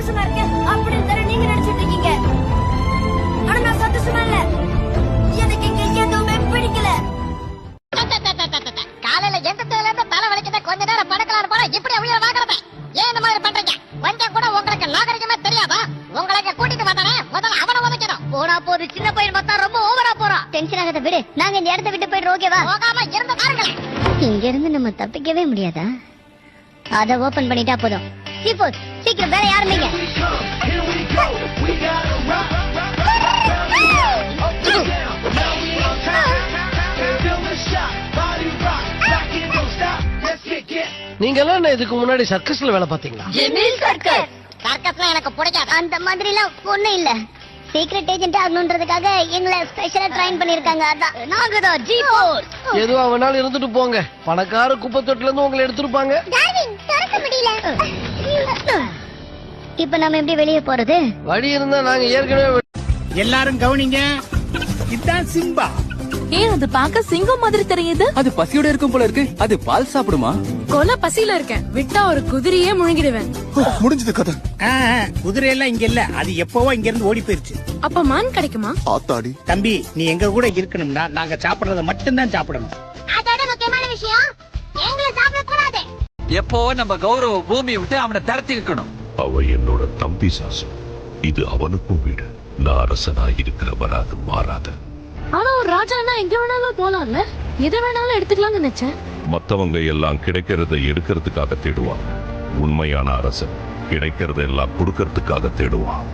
சந்தோஷமா இருக்கேன் அப்படின்னு தானே நீங்க நினைச்சிட்டு இருக்கீங்க. ஆனா நான் சந்தோஷமா இல்ல. எனக்கு இங்க எதுவுமே பிடிக்கல. காலையில எந்தத்துல இருந்து தலை வலிக்குது, கொஞ்ச நேரம் படுக்கலான்னு போனா இப்படி உயிரை வாங்குறத ஏன் இந்த மாதிரி பண்றீங்க? கொஞ்சம் கூட உங்களுக்கு நாகரிகமே தெரியாதா? உங்களுக்கு கூட்டிட்டு வந்தானே முதல்ல அவனை உதைக்கணும். போனா போது சின்ன பையன் பார்த்தா ரொம்ப ஓவரா போறான். டென்ஷன் ஆகாத விடு, நாங்க இந்த இடத்த விட்டு போயிட்டு ஓகேவா? போகாம இருந்து பாருங்கள். இங்க இருந்து நம்ம தப்பிக்கவே முடியாதா? அத ஓபன் பண்ணிட்டா போதும். சீபோஸ் சீக்கிரம் வேற ஆரம்பிங்க. நீங்க எல்லாம் இதுக்கு முன்னாடி சர்க்கஸ்ல வேலை பாத்தீங்களா? சர்க்கஸ்ல எனக்கு பிடிக்காது. அந்த மாதிரி எல்லாம் ஒண்ணும் இல்ல. சீக்ரெட் ஏஜென்ட் ஆகணும்ன்றதுக்காக எங்களை ஸ்பெஷலா ட்ரைன் பண்ணிருக்காங்க. அதான் நாங்க தான் ஜீபோஸ். எதுவா வேணாலும் இருந்துட்டு போங்க. பணக்கார குப்பை தொட்டில இருந்து உங்களை எடுத்துருப்பாங்க. டார்லிங் திறக்க முடியல. இப்ப நாம எப்படி வெளியே போறது? வழி இருந்தா நாங்க ஏற்கனவே எல்லாரும் கவனிங்க, இதுதான் சிம்பா. ஏன் அது பாக்க சிங்கம் மாதிரி தெரியுது? அது பசியோட இருக்கும் போல இருக்கு. அது பால் சாப்பிடுமா? கொலை பசியில இருக்கேன். விட்டா ஒரு குதிரையே முழுங்கிடுவேன். முடிஞ்சது கதை. குதிரை எல்லாம் இங்க இல்ல, அது எப்பவோ இங்க இருந்து ஓடி போயிருச்சு. அப்ப மான் கிடைக்குமா? ஆத்தாடி. தம்பி, நீ எங்க கூட இருக்கணும்னா நாங்க சாப்பிடறத மட்டும்தான் சாப்பிடணும். அதோட முக்கியமான விஷயம், எங்களை சாப்பிட கூடாது. எப்போ நம்ம கௌரவ பூமியை விட்டு அவனை தரத்தி இருக்கணும். அவ என்னோட தம்பி சாசு. இது அவனுக்கும் வீடு. நான் அரசனா இருக்கிறவர அது மாறாத. ஆனா ஒரு ராஜானா எங்க வேணாலும் போலாம்ல. எதை வேணாலும் எடுத்துக்கலாம்னு நினைச்சேன். மத்தவங்க எல்லாம் கிடைக்கிறத எடுக்கிறதுக்காக தேடுவான். உண்மையான அரசன் கிடைக்கிறத எல்லாம் கொடுக்கறதுக்காக தேடுவான்.